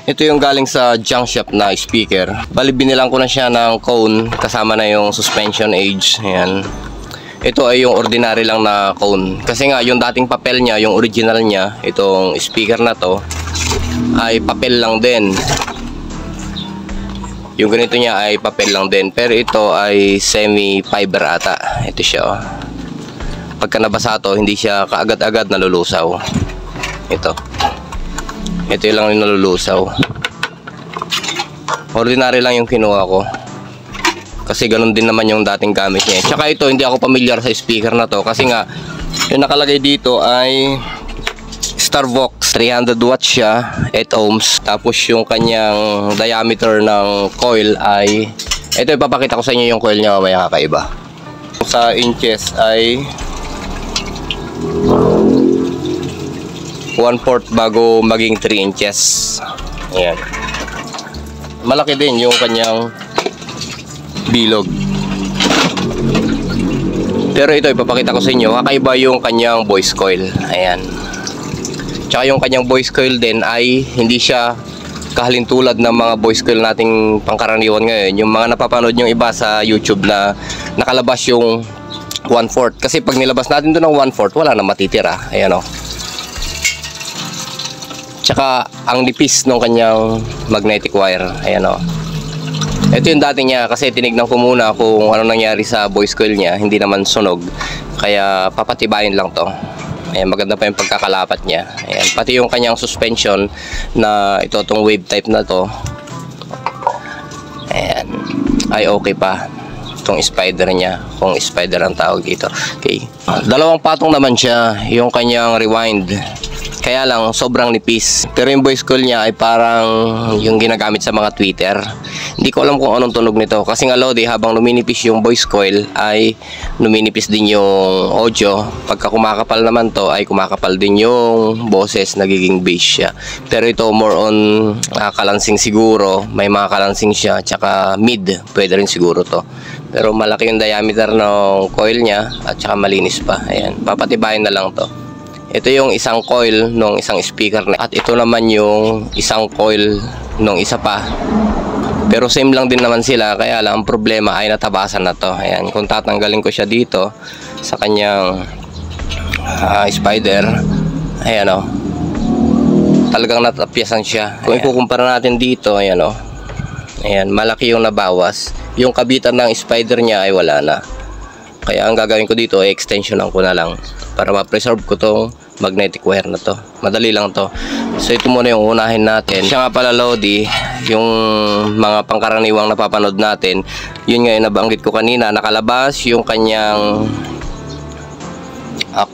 Ito yung galing sa junk shop na speaker. Bali binilang ko na siya ng cone kasama na yung suspension edge. Ayan. Ito ay yung ordinary lang na cone. Kasi nga yung dating papel niya, yung original niya, itong speaker na to ay papel lang din. Yung ganito niya ay papel lang din. Pero ito ay semi-fiber ata. Ito siya oh. Pagka nabasa to, hindi siya kaagad-agad nalulusaw. Ito lang yung nalulusaw. Ordinary lang yung kinuha ko. Kasi ganun din naman yung dating gamit niya. Tsaka ito, hindi ako familiar sa speaker na to. Kasi nga, yung nakalagay dito ay Starvox. 300 watts siya, 8 ohms. Tapos yung kanyang diameter ng coil ay... Ito, ipapakita ko sa inyo yung coil niya mamaya kakaiba. Sa inches ay 1/4 bago maging 3 inches. Ayan. Malaki din yung kanyang bilog. Pero ito ipapakita ko sa inyo, kakaiba yung kanyang voice coil. Ayan. Tsaka yung kanyang voice coil din ay hindi siya kahalintulad ng mga voice coil nating pangkaraniwan ngayon. Yung mga napapanood yung iba sa YouTube na nakalabas yung 1/4. Kasi pag nilabas natin doon ng 1/4, wala na matitira. Ayan o. Tsaka ang nipis ng kanyang magnetic wire. Ayan o. Ito yung dati niya kasi tinignan ko muna kung ano nangyari sa voice coil niya. Hindi naman sunog. Kaya papatibayin lang to. Ayan, maganda pa yung pagkakalapat niya. Ayan, pati yung kanyang suspension na ito tong wave type na to. Ayan, ay okay pa. Itong spider niya, kung spider ang tawag dito. Okay. Dalawang patong naman siya, yung kanyang rewind. Kaya lang, sobrang nipis. Pero yung voice coil niya ay parang yung ginagamit sa mga Twitter. Hindi ko alam kung anong tunog nito. Kasi nga Lodi, habang numinipis yung voice coil, ay numinipis din yung audio. Pagka kumakapal naman to, ay kumakapal din yung boses, nagiging bass siya. Pero ito, more on kalansing siguro. May mga kalansing siya, tsaka mid. Pwede rin siguro to. Pero malaki yung diameter ng coil niya, at tsaka malinis pa. Ayan, papatibayin na lang to. Ito yung isang coil ng isang speaker at ito naman yung isang coil ng isa pa. Pero same lang din naman sila, kaya lang ang problema ay natabasan na to. Ayan, kung tatanggalin ko siya dito sa kanyang spider, ayan o, talagang natapyasan siya. Kung ikukumpara natin dito, ayan o, ayan, malaki yung nabawas. Yung kabitan ng spider niya ay wala na. Kaya ang gagawin ko dito ay extensionan ko na lang para ma-preserve ko tong magnetic wire na to. Madali lang to. So ito muna yung unahin natin. Siya nga pala Lodi, yung mga pangkaraniwang napapanood natin, yun nga yung nabanggit ko kanina, nakalabas yung kanyang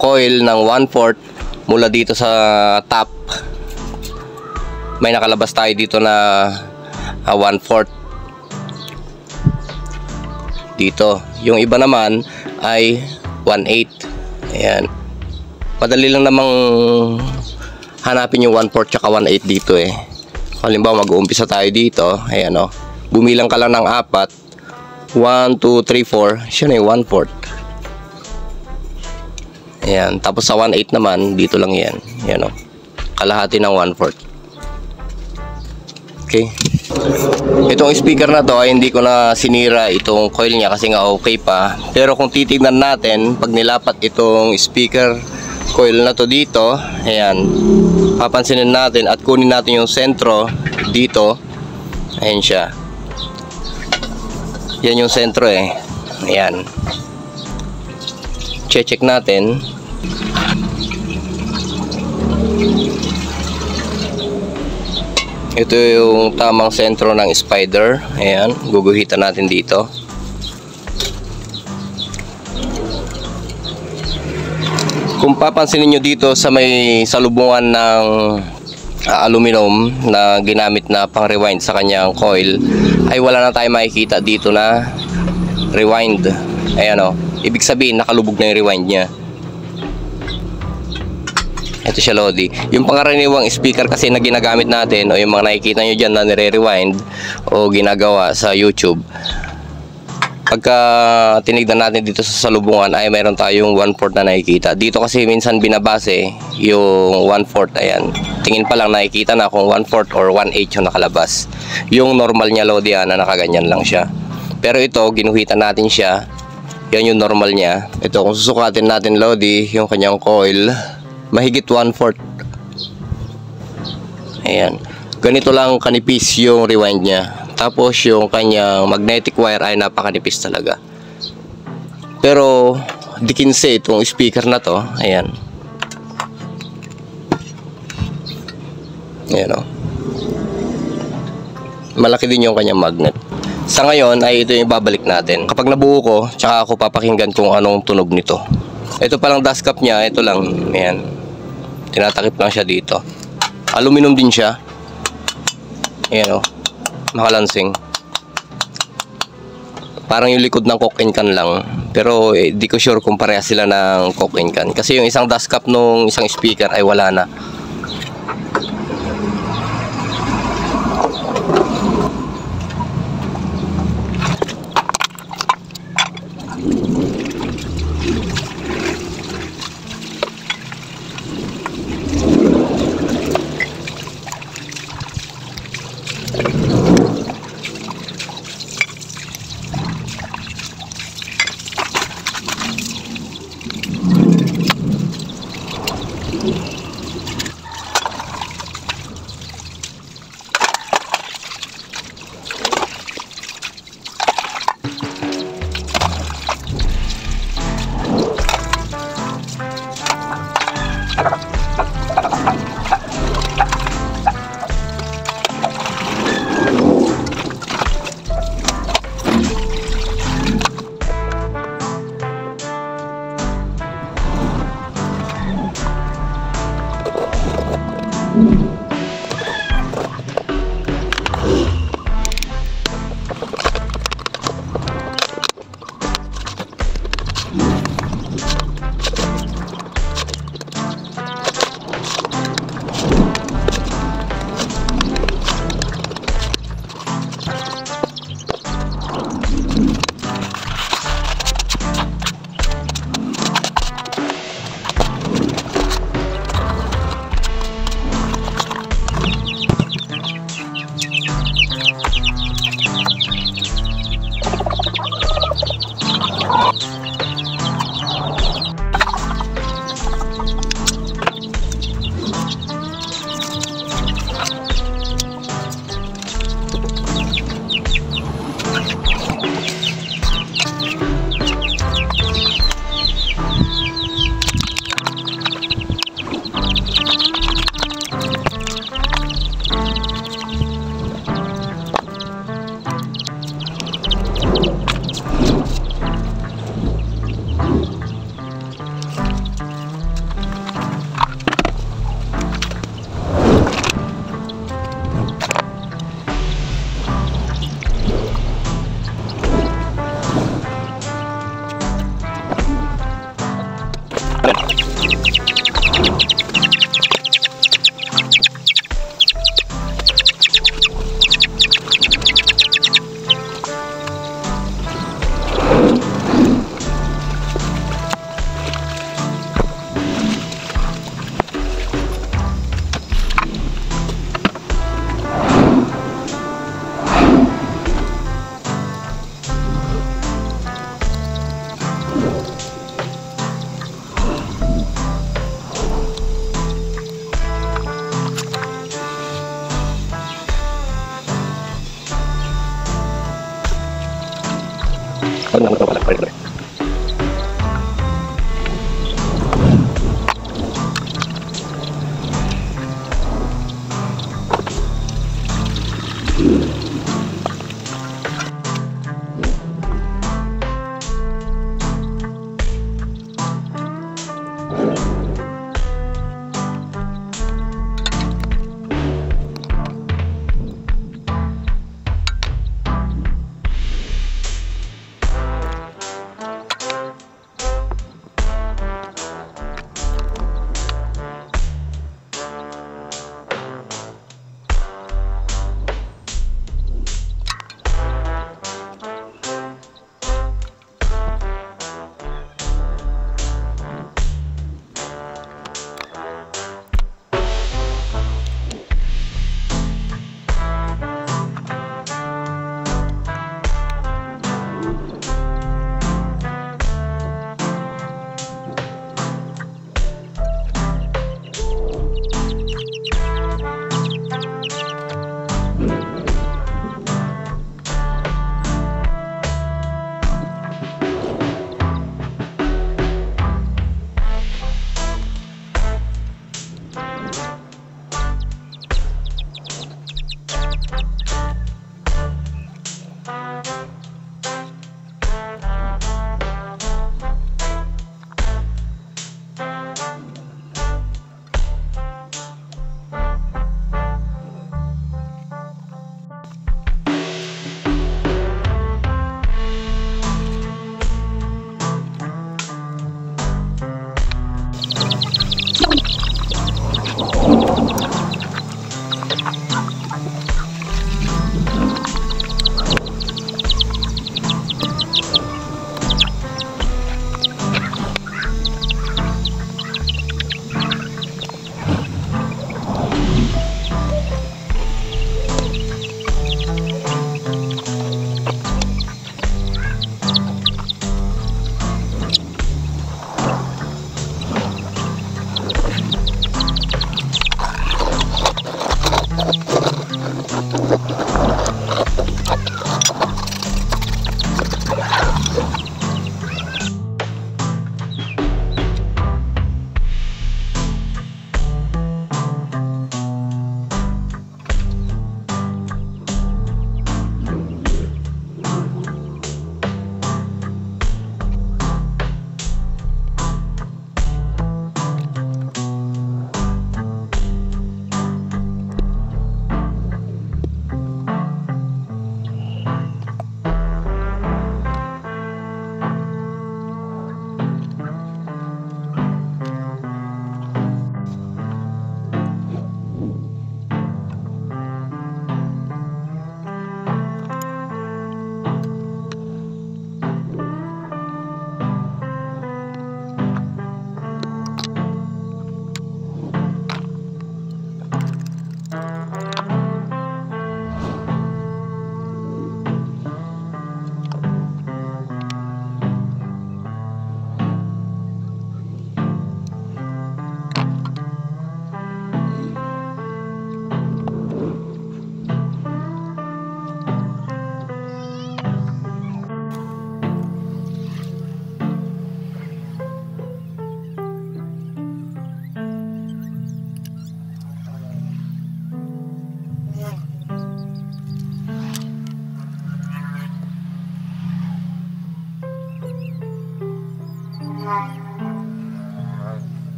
coil ng 1/4 mula dito sa top. May nakalabas tayo dito na 1/4 dito. Yung iba naman ay 1/8. Ayan. Madali lang namang hanapin yung 1/4 tsaka 1/8 dito eh. Halimbawa mag-uumpisa tayo dito. Ayan o. Bumilang ka lang ng 4. 1, 2, 3, 4. Siya na yung 1/4. Ayan. Tapos sa 1/8 naman, dito lang yan. Ayan o. Kalahati ng 1/4. Okay. Itong speaker na to ay hindi ko na sinira itong coil niya kasi nga okay pa. Pero kung titignan natin, pag nilapat itong speaker coil na to dito, ayan, papansinin natin at kunin natin yung sentro dito. Ayan siya. Yan yung sentro eh. Ayan. Check natin. Ito yung tamang sentro ng spider. Ayan, guguhitan natin dito. Kung papansinin nyo dito sa may salubungan ng aluminum na ginamit na pang rewind sa kanyang coil, ay wala na tayo makikita dito na rewind. Ayan o, ibig sabihin nakalubog na yung rewind nya. Ito siya Lodi. Yung pangkaraniwang speaker kasi na ginagamit natin o yung mga nakikita nyo dyan na nire-rewind o ginagawa sa YouTube, Pagka tinignan natin dito sa salubungan ay mayroon tayong 1/4 na nakikita. Dito kasi minsan binabase yung 1/4, ayan. Tingin pa lang nakikita na kung 1/4 or 1/8 yung nakalabas. Yung normal niya Lodi na nakaganyan lang siya. Pero ito, ginuhitan natin siya. Yan yung normal niya. Ito, kung susukatin natin Lodi, yung kanyang coil, mahigit 1/4. Ayan. Ganito lang kanipis yung rewind niya. Tapos yung kanyang magnetic wire ay napakanipis talaga. Pero di 15 itong speaker na to. Ayan. Ayan o. Malaki din yung kanyang magnet. Sa ngayon ay ito yung babalik natin. Kapag nabuo ko, tsaka ako papakinggan kung anong tunog nito. Ito palang dust cap niya. Ito lang. Ayan. Tinatakip lang siya dito. Aluminum din siya. Ayan o. Makalansing. Parang yung likod ng coke and can lang. Pero di ko sure kung parehas sila ng coke and can. Kasi yung isang dust cap nung isang speaker ay wala na.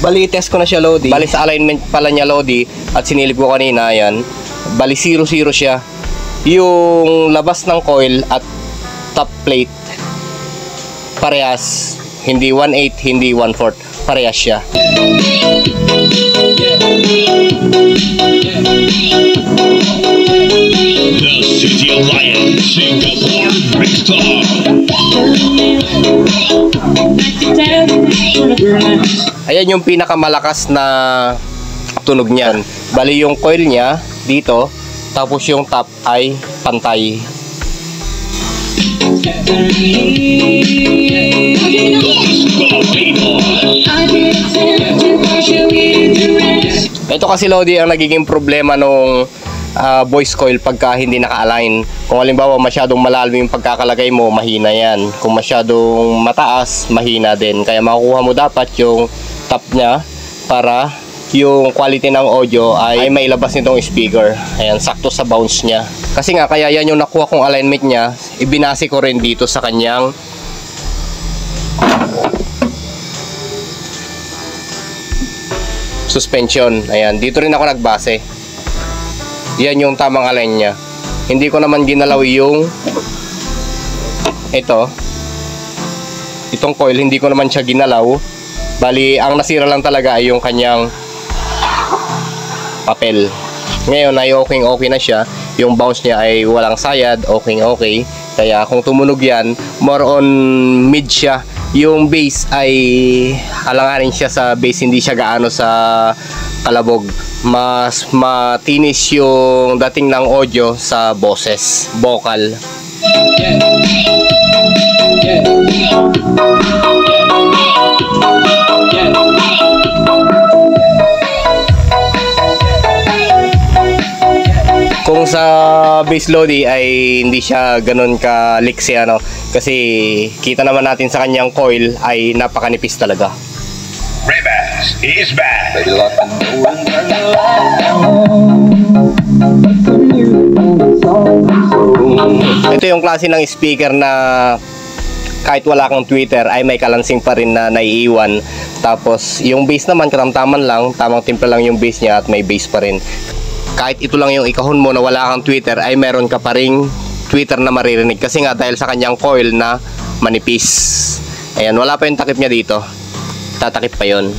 Bali, test ko na siya, Lodi. Bali, sa alignment pala niya, Lodi, at sinilip ko kanina, yan. Bali, 0-0 siya. Yung labas ng coil at top plate, parehas. Hindi 1/8, hindi 1/4. Parehas siya. The City Alliance, Singapore Brickstar. Ayan yung pinakamalakas na tunog niyan. Bali yung coil niya dito, tapos yung top ay pantay. Ito kasi, Lodi, ang nagiging problema nung voice coil pagka hindi naka-align. Kung halimbawa masyadong malalim yung pagkakalagay mo, mahina yan. Kung masyadong mataas, mahina din. Kaya makukuha mo dapat yung top niya para yung quality ng audio ay mailabas nitong speaker. Ayan, sakto sa bounce niya. Kasi nga, kaya yan yung nakuha kong alignment niya. Ibinase ko rin dito sa kanyang suspension. Ayan, dito rin ako nagbase. Yan yung tamang align niya. Hindi ko naman ginalaw yung itong coil, hindi ko naman siya ginalaw. Bali, ang nasira lang talaga ay yung kanyang papel. Ngayon ay okay na siya. Yung bounce niya ay walang sayad, okay. Kaya kung tumunog yan, more on mid siya. Yung bass ay alanganin siya sa bass, hindi siya gaano sa kalabog. Mas matinis yung dating ng audio sa boses, vocal. Kung sa bass, Lodi, ay hindi siya ganun ka-liksi, ano, kasi kita naman natin sa kanyang coil ay napakanipis talaga. Rebas is back. Ito yung klase ng speaker na kahit wala kang tweeter ay may kalansing pa rin na naiiwan. Tapos yung bass naman katamtaman lang, tamang timpla lang yung bass niya at may bass pa rin. Kahit ito lang yung ikahon mo na wala kang tweeter ay meron ka pa ring tweeter na maririnig kasi nga dahil sa kanyang coil na manipis. Ayan, wala pa yung takip niya dito. Tatakip pa yon.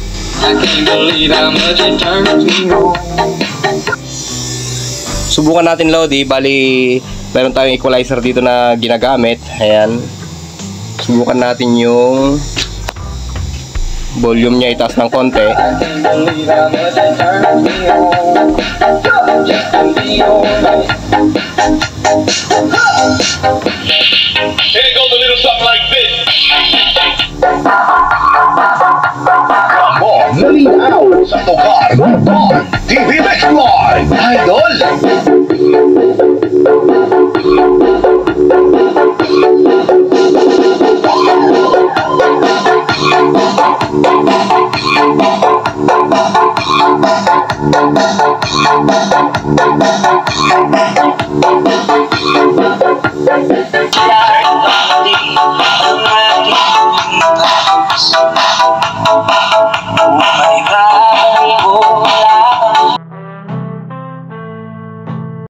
Subukan natin, Lodi. Bali, meron tayong equalizer dito na ginagamit. Ayan. Subukan natin yung volume niya, itaas ng konti. Here goes a little something like this. Come on, malinaw sa lugar ng TV Max Live, Idol.